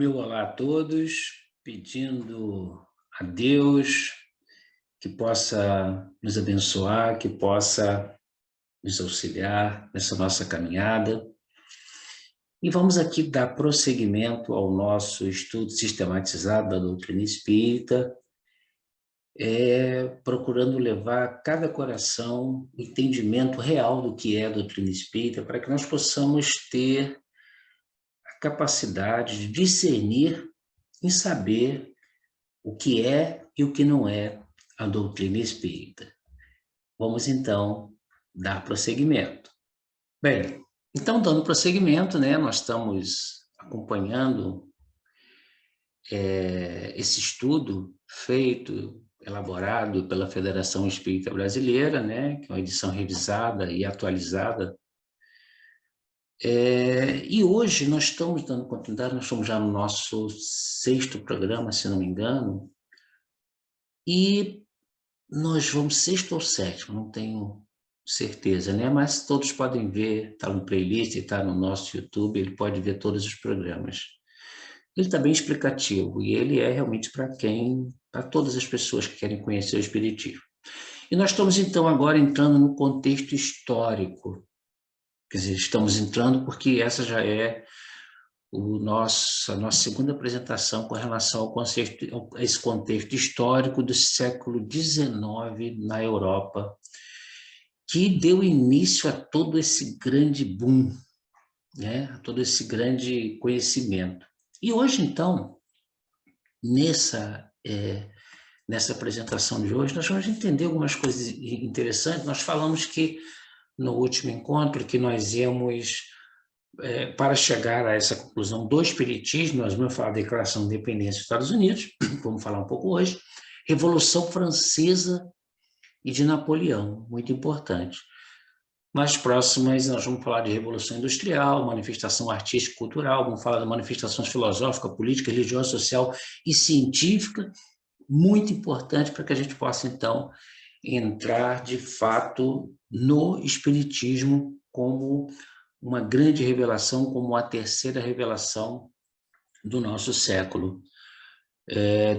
meu olá a todos, pedindo a Deus que possa nos abençoar, que possa nos auxiliar nessa nossa caminhada. E vamos aqui dar prosseguimento ao nosso estudo sistematizado da doutrina espírita, procurando levar a cada coração o entendimento real do que é a doutrina espírita, para que nós possamos ter a capacidade de discernir e saber o que é e o que não é a doutrina espírita. Vamos, então, dar prosseguimento. Bem, então, dando prosseguimento, nós estamos acompanhando esse estudo feito, elaborado pela Federação Espírita Brasileira, que é uma edição revisada e atualizada. E hoje nós estamos dando continuidade, nós estamos já no nosso 6º programa, se não me engano, e nós vamos 6º ou 7º, não tenho certeza, mas todos podem ver, está no playlist, está no nosso YouTube, ele pode ver todos os programas. Ele está bem explicativo e ele é realmente para todas as pessoas que querem conhecer o Espiritismo. E nós estamos então agora entrando no contexto histórico, quer dizer, estamos entrando porque essa já é a nossa segunda apresentação com relação a esse contexto histórico do século XIX na Europa, que deu início a todo esse grande boom, a todo esse grande conhecimento. E hoje, então, nessa apresentação de hoje, nós vamos entender algumas coisas interessantes. Nós falamos que, no último encontro, que nós íamos, para chegar a essa conclusão do Espiritismo, nós vamos falar da Declaração de Independência dos Estados Unidos, vamos falar um pouco hoje, Revolução Francesa e de Napoleão, muito importante. Nas próximas, nós vamos falar de Revolução Industrial, manifestação artística e cultural, vamos falar de manifestações filosófica, política, religiosa, social e científica, muito importante para que a gente possa, então, entrar, de fato, no Espiritismo como uma grande revelação, como a terceira revelação do nosso século,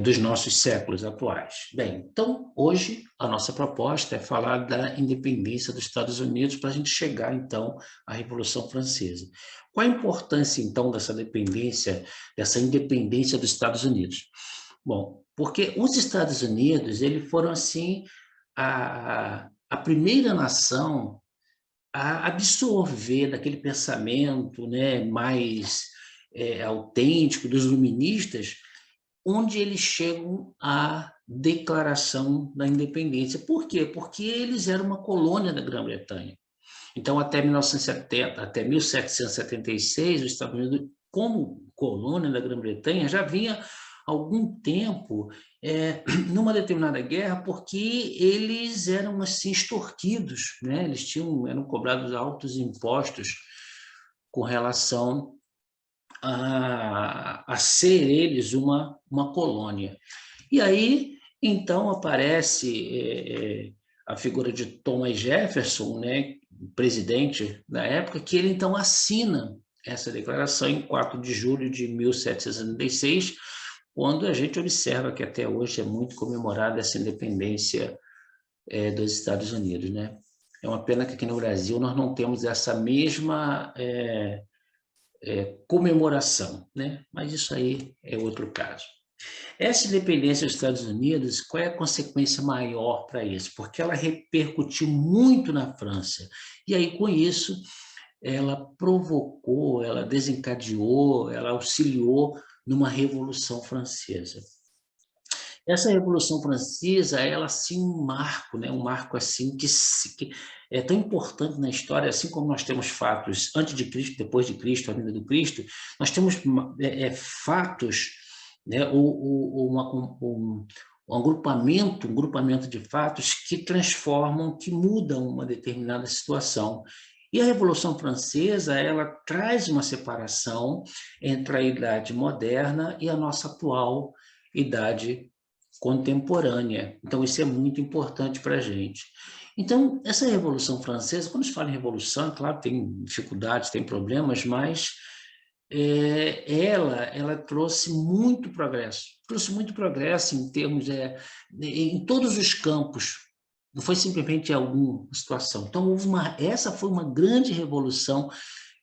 dos nossos séculos atuais. Bem, então, hoje, a nossa proposta é falar da independência dos Estados Unidos para a gente chegar, então, à Revolução Francesa. Qual a importância, então, dessa independência dos Estados Unidos? Bom, porque os Estados Unidos, eles foram, assim, a primeira nação a absorver daquele pensamento mais autêntico dos iluministas, onde eles chegam à Declaração da Independência. Por quê? Porque eles eram uma colônia da Grã-Bretanha. Então, até 1970, até 1776, os Estados Unidos, como colônia da Grã-Bretanha, já vinha algum tempo numa determinada guerra, porque eles eram assim extorquidos, eles eram cobrados altos impostos com relação a ser eles uma colônia. E aí, então, aparece a figura de Thomas Jefferson, presidente da época, que ele, então, assina essa declaração em 4 de julho de 1776, quando a gente observa que até hoje é muito comemorada essa independência dos Estados Unidos. É uma pena que aqui no Brasil nós não temos essa mesma comemoração, mas isso aí é outro caso. Essa independência dos Estados Unidos, qual é a consequência maior para isso? Porque ela repercutiu muito na França. E aí, com isso, ela provocou, ela desencadeou, ela auxiliou numa Revolução Francesa. Essa Revolução Francesa, ela assim um marco assim que é tão importante na história, assim como nós temos fatos antes de Cristo, depois de Cristo, a vinda do Cristo, nós temos fatos, um grupamento de fatos que transformam, que mudam uma determinada situação. E a Revolução Francesa, ela traz uma separação entre a idade moderna e a nossa atual idade contemporânea. Então, isso é muito importante para a gente. Então, essa Revolução Francesa, quando se fala em revolução, claro, tem dificuldades, tem problemas, mas ela trouxe muito progresso em termos, em todos os campos, não foi simplesmente alguma situação. Então, essa foi uma grande revolução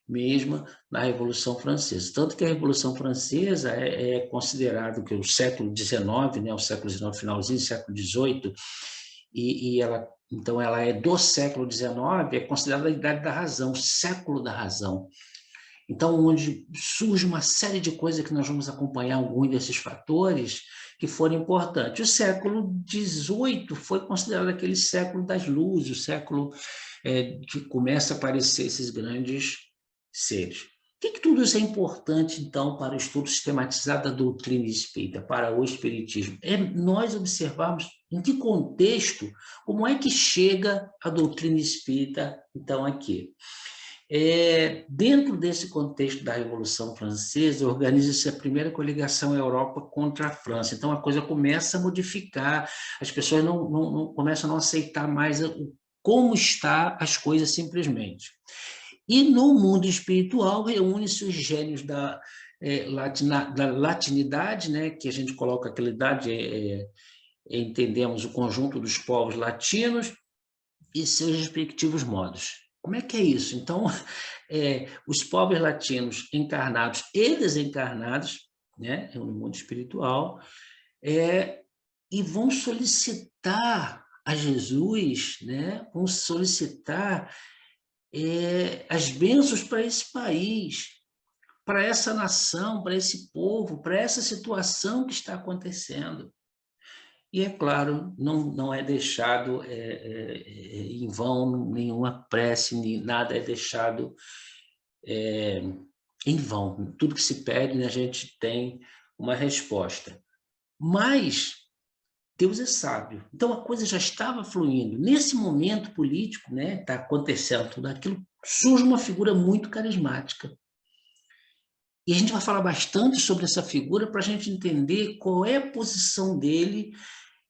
mesmo na Revolução Francesa. Tanto que a Revolução Francesa é considerado que o século XIX, né, o século XIX, finalzinho do século XVIII, então ela é do século XIX, é considerada a Idade da Razão, o século da razão. Então, onde surge uma série de coisas que nós vamos acompanhar alguns desses fatores que foram importantes. O século XVIII foi considerado aquele século das luzes, o século que começa a aparecer esses grandes seres. Por que tudo isso é importante, então, para o estudo sistematizado da doutrina espírita, para o espiritismo? É nós observarmos em que contexto, como é que chega a doutrina espírita, então, aqui. Dentro desse contexto da Revolução Francesa, organiza-se a primeira coligação Europa contra a França. Então, a coisa começa a modificar, as pessoas começam a não aceitar mais como está as coisas simplesmente. E no mundo espiritual, reúne-se os gênios da latinidade, né, que a gente coloca aquela idade, entendemos o conjunto dos povos latinos e seus respectivos modos. Como é que é isso? Então, os povos latinos encarnados e desencarnados, né, no mundo espiritual, e vão solicitar a Jesus, né, vão solicitar as bênçãos para esse país, para essa nação, para esse povo, para essa situação que está acontecendo. E, é claro, não é deixado em vão, nenhuma prece, nem nada é deixado em vão. Tudo que se pede, né, a gente tem uma resposta. Mas Deus é sábio. Então, a coisa já estava fluindo. Nesse momento político, né, está acontecendo tudo aquilo, surge uma figura muito carismática. E a gente vai falar bastante sobre essa figura para a gente entender qual é a posição dele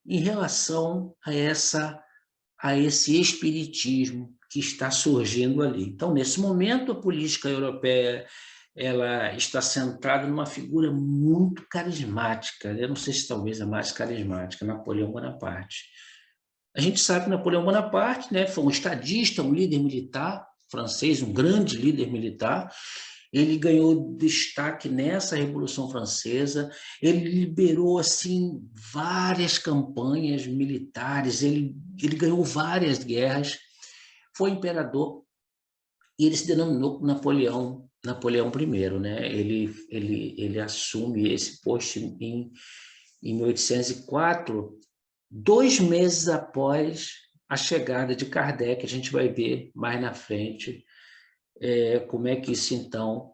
em relação a esse espiritismo que está surgindo ali. Então, nesse momento, a política europeia ela está centrada numa figura muito carismática. Eu não sei se talvez a mais carismática, Napoleão Bonaparte. A gente sabe que Napoleão Bonaparte, né, foi um estadista, um líder militar francês, um grande líder militar. Ele ganhou destaque nessa Revolução Francesa, ele liberou assim várias campanhas militares, ele ganhou várias guerras, foi imperador e ele se denominou Napoleão I, né? Ele assume esse posto em 1804, 2 meses após a chegada de Kardec. A gente vai ver mais na frente como é que isso, então,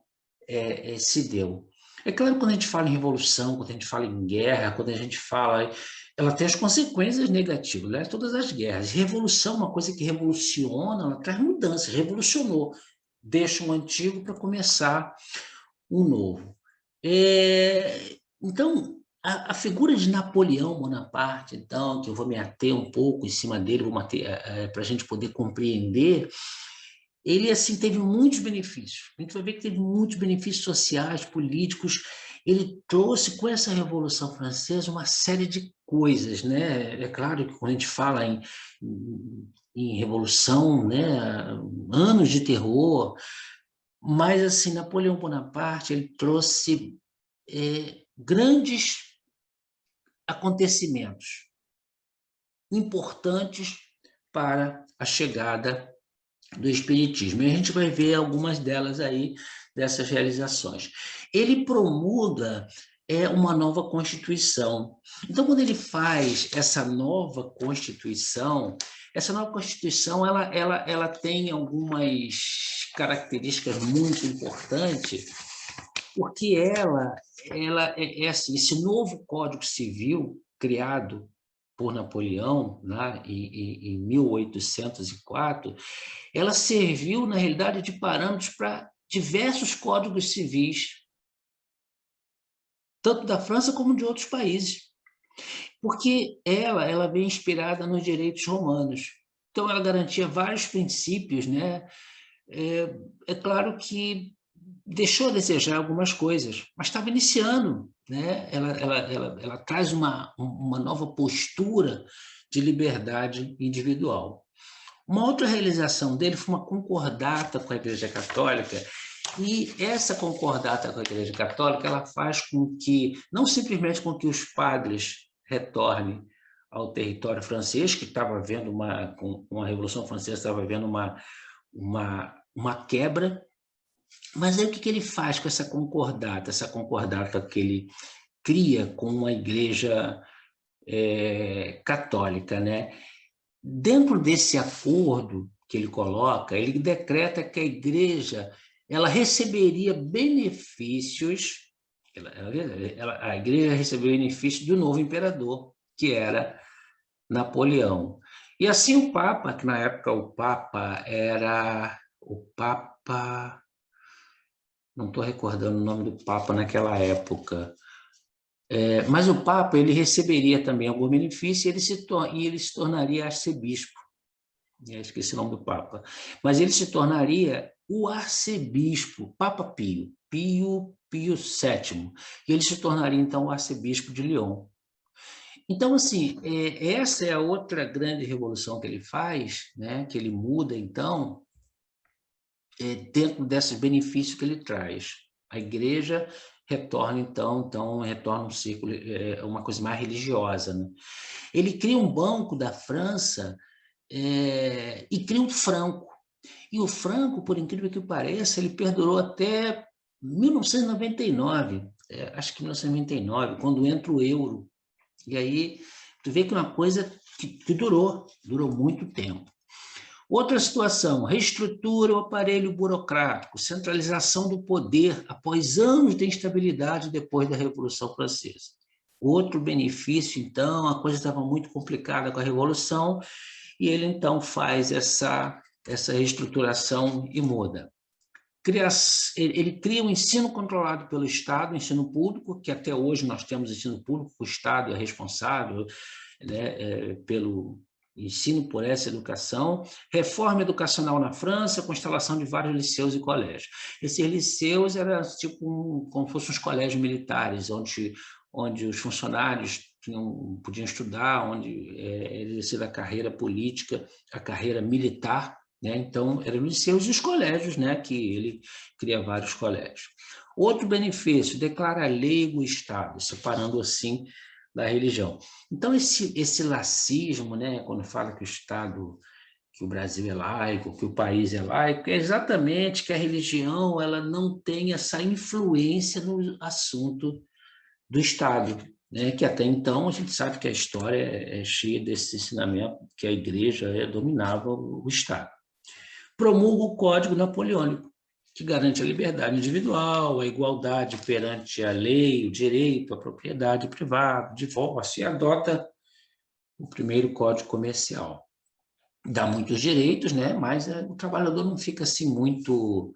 se deu. É claro que quando a gente fala em revolução, quando a gente fala em guerra, quando a gente fala... Ela tem as consequências negativas, né? Todas as guerras. Revolução é uma coisa que revoluciona, ela traz mudanças, revolucionou. Deixa um antigo para começar um novo. Então, a figura de Napoleão Bonaparte, então, que eu vou me ater um pouco em cima dele, para a gente poder compreender, ele assim teve muitos benefícios. A gente vai ver que teve muitos benefícios sociais, políticos. Ele trouxe com essa Revolução Francesa uma série de coisas, né? É claro que quando a gente fala em revolução, né, anos de terror, mas assim Napoleão Bonaparte ele trouxe grandes acontecimentos importantes para a chegada do espiritismo. E a gente vai ver algumas delas aí, dessas realizações. Ele promulga uma nova Constituição. Então, quando ele faz essa nova Constituição ela tem algumas características muito importantes, porque ela é assim, esse novo Código Civil criado por Napoleão, né, em 1804, ela serviu, na realidade, de parâmetros para diversos códigos civis, tanto da França como de outros países, porque ela vem inspirada nos direitos romanos. Então, ela garantia vários princípios, né? É claro que deixou a desejar algumas coisas, mas estava iniciando, né? Ela traz uma nova postura de liberdade individual. Uma outra realização dele foi uma concordata com a Igreja Católica, e essa concordata com a Igreja Católica ela faz com que, não simplesmente com que os padres retornem ao território francês, que estava havendo com a Revolução Francesa, estava havendo uma quebra, mas aí o que ele faz com essa concordata? Essa concordata que ele cria com a Igreja católica, né? Dentro desse acordo que ele coloca, ele decreta que a Igreja ela receberia benefícios, a Igreja recebeu benefícios do novo imperador, que era Napoleão. E assim o Papa, que na época o Papa era o Papa, não estou recordando o nome do Papa naquela época, mas o Papa ele receberia também algum benefício e ele se tornaria arcebispo. Eu esqueci o nome do Papa. Mas ele se tornaria o arcebispo, Papa Pio VII. E ele se tornaria, então, o arcebispo de Lyon. Então, assim, essa é a outra grande revolução que ele faz, né? Que ele muda, então, dentro desses benefícios que ele traz. A igreja retorna, então retorna um ciclo, uma coisa mais religiosa, né? Ele cria um banco da França e cria um franco. E o franco, por incrível que pareça, ele perdurou até 1999, acho que 1999, quando entra o euro. E aí, tu vê que é uma coisa que durou muito tempo. Outra situação, reestrutura o aparelho burocrático, centralização do poder após anos de instabilidade depois da Revolução Francesa. Outro benefício, então, a coisa estava muito complicada com a Revolução, e ele, então, faz essa reestruturação e muda. Ele cria um ensino controlado pelo Estado, ensino público, que até hoje nós temos ensino público, o Estado é responsável, né, pelo ensino por essa educação, reforma educacional na França, com instalação de vários liceus e colégios. Esses liceus eram tipo como fossem os colégios militares, onde os funcionários podiam estudar, onde exercer a carreira política, a carreira militar, né? Então, eram os liceus e os colégios, né? Que ele cria vários colégios. Outro benefício, declara leigo o Estado, separando assim da religião. Então, esse lacismo, né? Quando fala que o Estado, que o Brasil é laico, que o país é laico, é exatamente que a religião ela não tem essa influência no assunto do Estado, né? Que até então a gente sabe que a história é cheia desse ensinamento que a igreja dominava o Estado. Promulga o Código Napoleônico, que garante a liberdade individual, a igualdade perante a lei, o direito à propriedade privada, divórcio, e adota o primeiro Código Comercial. Dá muitos direitos, né? Mas o trabalhador não fica assim muito...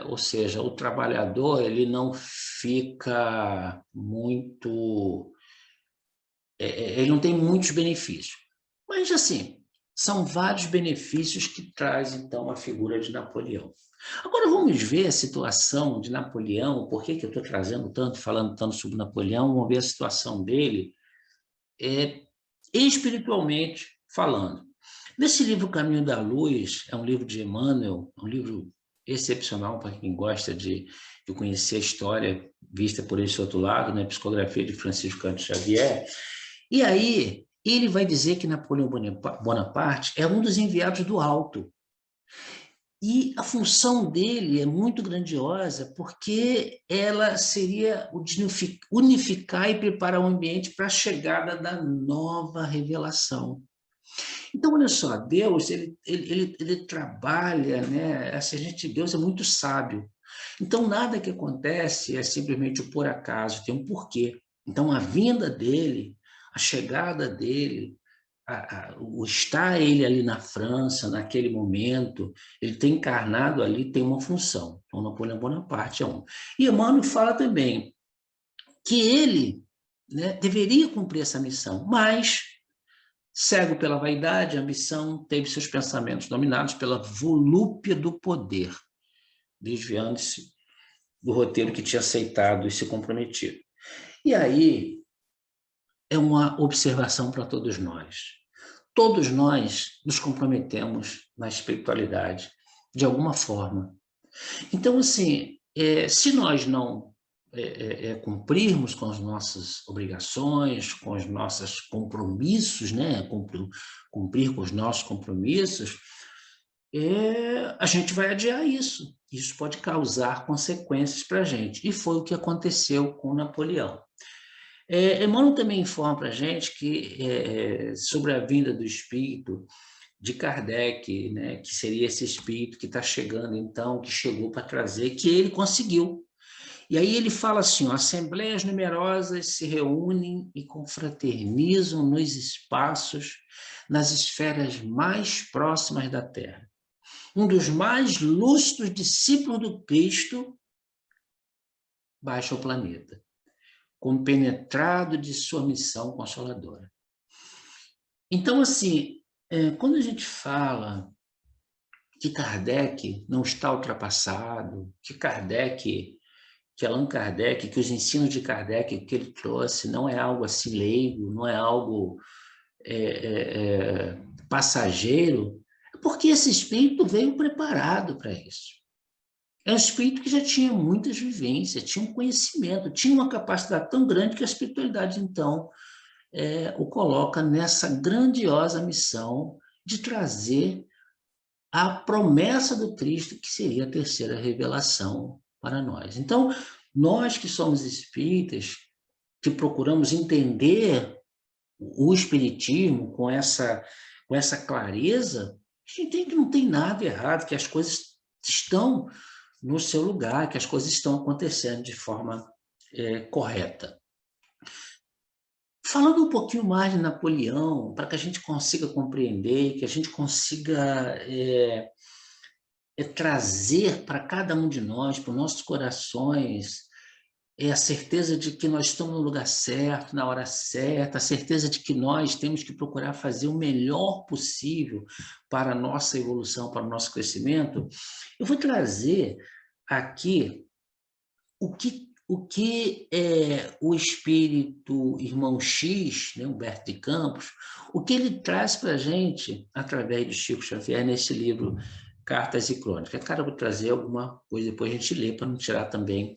ou seja, o trabalhador ele não fica muito... ele não tem muitos benefícios. Mas, assim, são vários benefícios que traz, então, a figura de Napoleão. Agora, vamos ver a situação de Napoleão, por que eu estou falando tanto sobre Napoleão, vamos ver a situação dele espiritualmente falando. Nesse livro Caminho da Luz, é um livro de Emmanuel, um livro excepcional para quem gosta de conhecer a história vista por esse outro lado, né? Psicografia de Francisco Cândido Xavier. E aí, ele vai dizer que Napoleão Bonaparte é um dos enviados do alto. E a função dele é muito grandiosa, porque ela seria o de unificar e preparar o ambiente para a chegada da nova revelação. Então, olha só, Deus, ele trabalha, né? Deus é muito sábio. Então, nada que acontece é simplesmente por acaso, tem um porquê. Então, a vinda dele, a chegada dele, o estar ele ali na França, naquele momento, ele tem encarnado ali, tem uma função. Então, Napoleão Bonaparte é um. E Emmanuel fala também que ele, né, deveria cumprir essa missão, mas, cego pela vaidade, ambição, teve seus pensamentos dominados pela volúpia do poder. desviando-se do roteiro que tinha aceitado e se comprometido. E aí é uma observação para todos nós. Todos nós nos comprometemos na espiritualidade, de alguma forma. Então, assim, se nós não cumprirmos com as nossas obrigações, com os nossos compromissos, né? Cumprir com os nossos compromissos, a gente vai adiar isso. Isso pode causar consequências para a gente. E foi o que aconteceu com Napoleão. Emmanuel também informa para a gente que, sobre a vinda do espírito de Kardec, né, que seria esse espírito que está chegando, então, que chegou para trazer, que ele conseguiu. E aí ele fala assim, ó, assembleias numerosas se reúnem e confraternizam nos espaços, nas esferas mais próximas da Terra. Um dos mais lúcidos discípulos do Cristo baixa o planeta, compenetrado de sua missão consoladora. Então, assim, quando a gente fala que Kardec não está ultrapassado, que Allan Kardec, que os ensinos de Kardec que ele trouxe não é algo assim leigo, não é algo passageiro, é porque esse espírito veio preparado para isso. É um espírito que já tinha muitas vivências, tinha um conhecimento, tinha uma capacidade tão grande que a espiritualidade, então, o coloca nessa grandiosa missão de trazer a promessa do Cristo, que seria a terceira revelação para nós. Então, nós que somos espíritas, que procuramos entender o espiritismo com essa clareza, a gente entende que não tem nada errado, que as coisas estão no seu lugar, que as coisas estão acontecendo de forma correta. Falando um pouquinho mais de Napoleão, para que a gente consiga compreender, que a gente consiga trazer para cada um de nós, para os nossos corações, a certeza de que nós estamos no lugar certo, na hora certa, a certeza de que nós temos que procurar fazer o melhor possível para a nossa evolução, para o nosso crescimento. Eu vou trazer aqui o que o espírito Irmão X, né, Humberto de Campos, o que ele traz para a gente, através de Chico Xavier, nesse livro Cartas e Crônicas. Cara, eu vou trazer alguma coisa, depois a gente lê, para não tirar também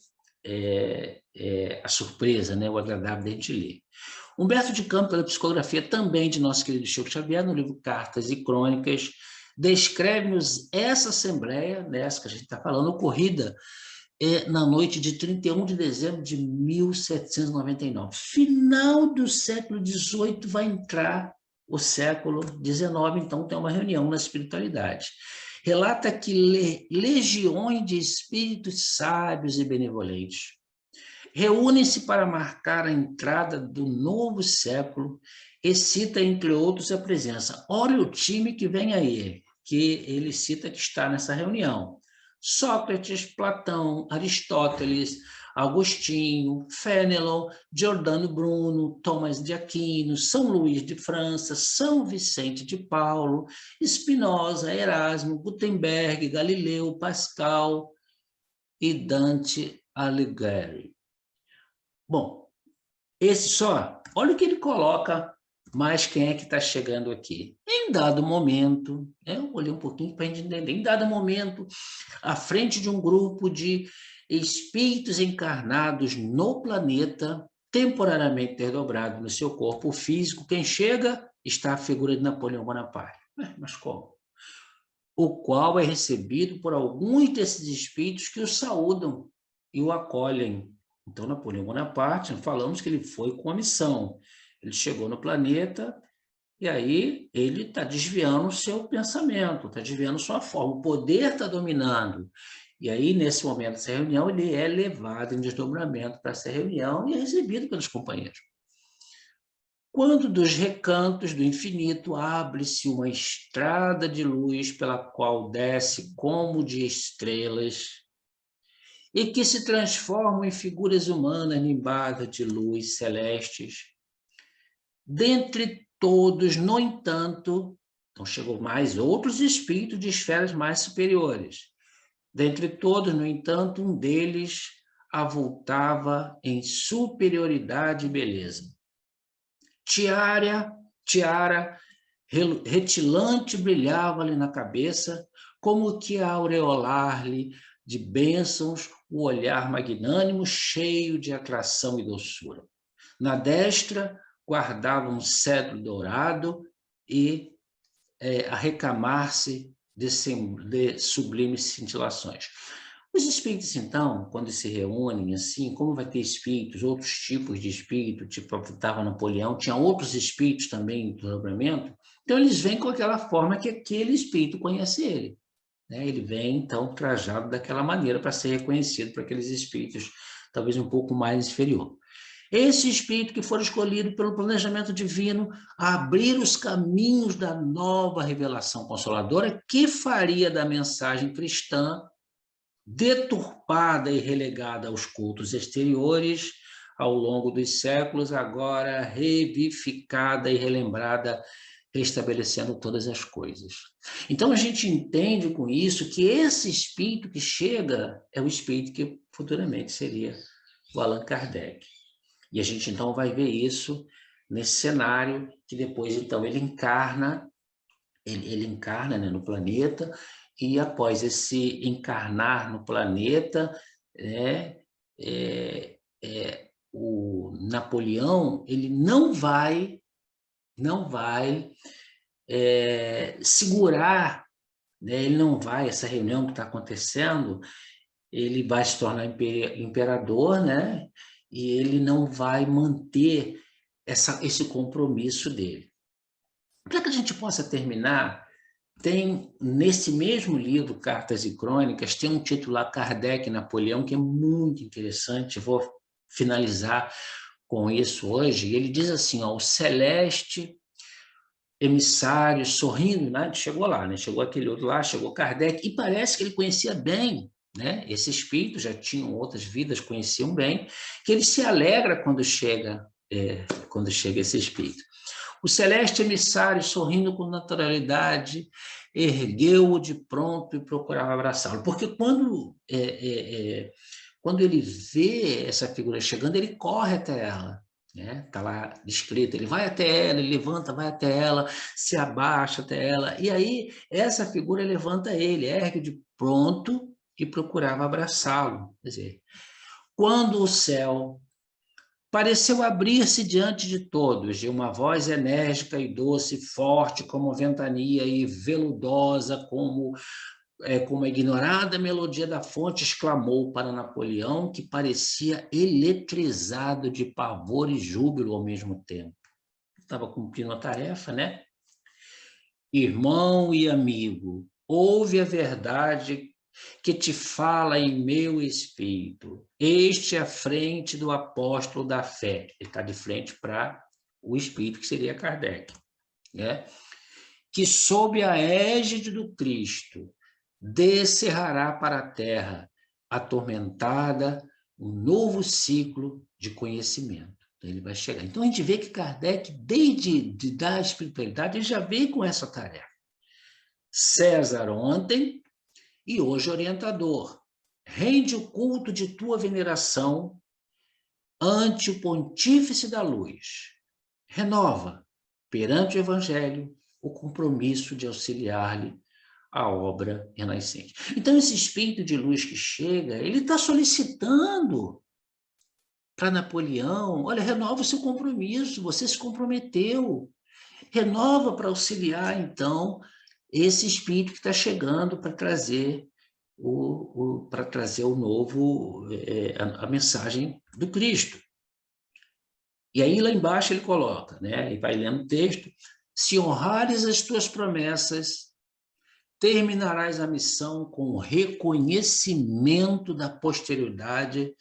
a surpresa, né, o agradável de a gente ler. Humberto de Campos, pela psicografia também de nosso querido Chico Xavier, no livro Cartas e Crônicas, descreve-nos essa assembleia, nessa que a gente está falando, ocorrida na noite de 31 de dezembro de 1799. Final do século XVIII vai entrar o século XIX, então tem uma reunião na espiritualidade. Relata que legiões de espíritos sábios e benevolentes reúnem-se para marcar a entrada do novo século e cita, entre outros, a presença. Olha o time que vem aí, que ele cita que está nessa reunião. Sócrates, Platão, Aristóteles, Agostinho, Fénelon, Giordano Bruno, Tomás de Aquino, São Luís de França, São Vicente de Paulo, Spinoza, Erasmo, Gutenberg, Galileu, Pascal e Dante Alighieri. Bom, esse só, olha o que ele coloca, mas quem é que está chegando aqui? Em dado momento, eu olhei um pouquinho para a gente entender, em dado momento, à frente de um grupo de espíritos encarnados no planeta, temporariamente desdobrado no seu corpo físico, quem chega está a figura de Napoleão Bonaparte. Mas como? O qual é recebido por alguns desses espíritos que o saúdam e o acolhem. Então, Napoleão Bonaparte, falamos que ele foi com a missão. Ele chegou no planeta e aí ele está desviando o seu pensamento, está desviando sua forma. O poder está dominando. E aí, nesse momento dessa reunião, ele é levado em desdobramento para essa reunião e é recebido pelos companheiros. Quando dos recantos do infinito abre-se uma estrada de luz pela qual desce como de estrelas e que se transformam em figuras humanas nimbadas de luz celestes. Dentre todos, no entanto, então chegou mais outros espíritos de esferas mais superiores. Dentre todos, no entanto, um deles avultava em superioridade e beleza. Tiara retilante brilhava-lhe na cabeça, como que a aureolar-lhe de bênçãos o olhar magnânimo, cheio de atração e doçura. Na destra, guardava um cetro dourado e a recamar-se de sublimes cintilações. Os espíritos, então, quando se reúnem assim, como vai ter espíritos, outros tipos de espírito, tipo estava Napoleão, tinha outros espíritos também em desdobramento, então eles vêm com aquela forma que aquele espírito conhece ele. Né? Ele vem, então, trajado daquela maneira para ser reconhecido por aqueles espíritos, talvez um pouco mais inferior. Esse espírito que for escolhido pelo planejamento divino a abrir os caminhos da nova revelação consoladora que faria da mensagem cristã deturpada e relegada aos cultos exteriores ao longo dos séculos, agora revivificada e relembrada, restabelecendo todas as coisas. Então, a gente entende com isso que esse espírito que chega é o espírito que futuramente seria o Allan Kardec. E a gente, então, vai ver isso nesse cenário que depois, então, ele encarna né, no planeta, e após esse encarnar no planeta, o Napoleão ele não vai segurar, né, ele não vai, essa reunião que está acontecendo, ele vai se tornar imperador, né, e ele não vai manter esse compromisso dele. Para que a gente possa terminar, tem, nesse mesmo livro, Cartas e Crônicas, tem um título lá, Kardec e Napoleão, que é muito interessante. Vou finalizar com isso hoje. Ele diz assim, ó, o celeste emissário sorrindo, né? Chegou lá, né? Chegou aquele outro lá, chegou Kardec, e parece que ele conhecia bem, né? Esse espírito, já tinham outras vidas, conheciam bem, que ele se alegra quando chega esse espírito. O celeste emissário, sorrindo com naturalidade, ergueu-o de pronto e procurava abraçá-lo. Porque quando ele vê essa figura chegando, ele corre até ela. Está lá descrito, ele vai até ela, ele levanta, vai até ela, se abaixa até ela, e aí essa figura levanta ele, ergue de pronto e procurava abraçá-lo. Quer dizer, quando o céu pareceu abrir-se diante de todos, de uma voz enérgica e doce, forte como ventania e veludosa como a ignorada melodia da fonte, exclamou para Napoleão, que parecia eletrizado de pavor e júbilo ao mesmo tempo. Estava cumprindo a tarefa, né? Irmão e amigo, ouve a verdade que te fala em meu espírito. Este é a frente do apóstolo da fé. Ele está de frente para o espírito, que seria Kardec, né? Que sob a égide do Cristo descerrará para a terra, atormentada, um novo ciclo de conhecimento. Então, ele vai chegar. Então, a gente vê que Kardec, desde da espiritualidade, ele já veio com essa tarefa. César ontem e hoje orientador. Rende o culto de tua veneração ante o pontífice da luz. Renova, perante o evangelho, o compromisso de auxiliar-lhe a obra renascente. Então, esse espírito de luz que chega, ele está solicitando para Napoleão, olha, renova o seu compromisso, você se comprometeu, renova para auxiliar, então, esse espírito que está chegando para trazer o novo, a mensagem do Cristo. E aí, lá embaixo, ele coloca, né, e vai lendo o texto, se honrares as tuas promessas, terminarás a missão com o reconhecimento da posterioridade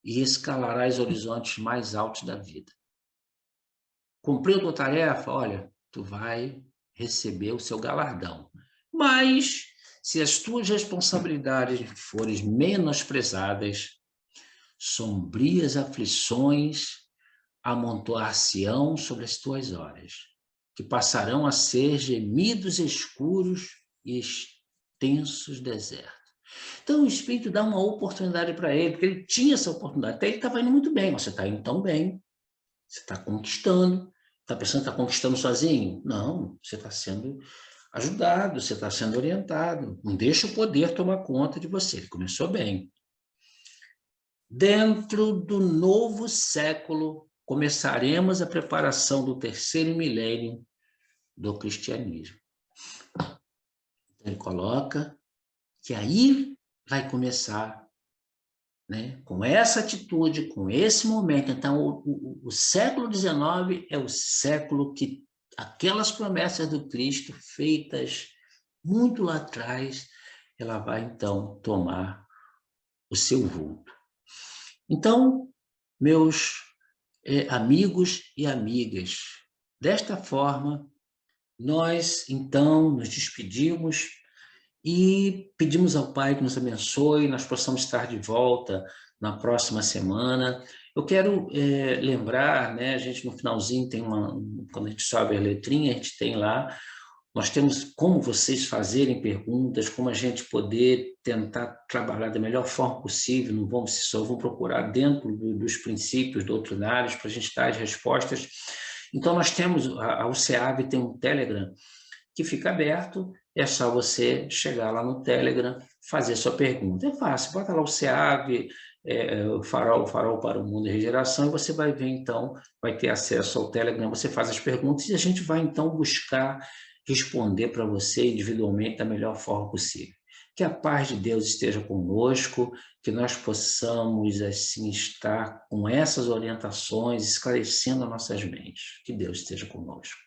e escalarás horizontes mais altos da vida. Cumpriu tua tarefa? Olha, tu vai receber o seu galardão. Mas, se as tuas responsabilidades forem menosprezadas, sombrias aflições amontoar-se-ão sobre as tuas horas, que passarão a ser gemidos escuros e extensos desertos. Então, o Espírito dá uma oportunidade para ele, porque ele tinha essa oportunidade. Até ele estava indo muito bem. Você está indo tão bem, você está conquistando. Está pensando que está conquistando sozinho? Não, você está sendo ajudado, você está sendo orientado. Não deixa o poder tomar conta de você. Ele começou bem. Dentro do novo século, começaremos a preparação do terceiro milênio do cristianismo. Ele coloca que aí vai começar, né, com essa atitude, com esse momento. Então, o século XIX é o século que aquelas promessas do Cristo feitas muito lá atrás, ela vai, então, tomar o seu vulto. Então, meus amigos e amigas, desta forma, nós, então, nos despedimos e pedimos ao Pai que nos abençoe, nós possamos estar de volta na próxima semana. Eu quero lembrar, né, a gente no finalzinho tem quando a gente sobe a letrinha, a gente tem lá, nós temos como vocês fazerem perguntas, como a gente poder tentar trabalhar da melhor forma possível, não vamos só vamos procurar dentro dos princípios doutrinários para a gente dar as respostas. Então, nós temos, a UCEAB tem um Telegram que fica aberto, é só você chegar lá no Telegram, fazer sua pergunta. É fácil, bota lá o CEAV, o Farol para o Mundo e Regeneração, e você vai ver, então, vai ter acesso ao Telegram, você faz as perguntas e a gente vai, então, buscar responder para você individualmente da melhor forma possível. Que a paz de Deus esteja conosco, que nós possamos, assim, estar com essas orientações, esclarecendo as nossas mentes. Que Deus esteja conosco.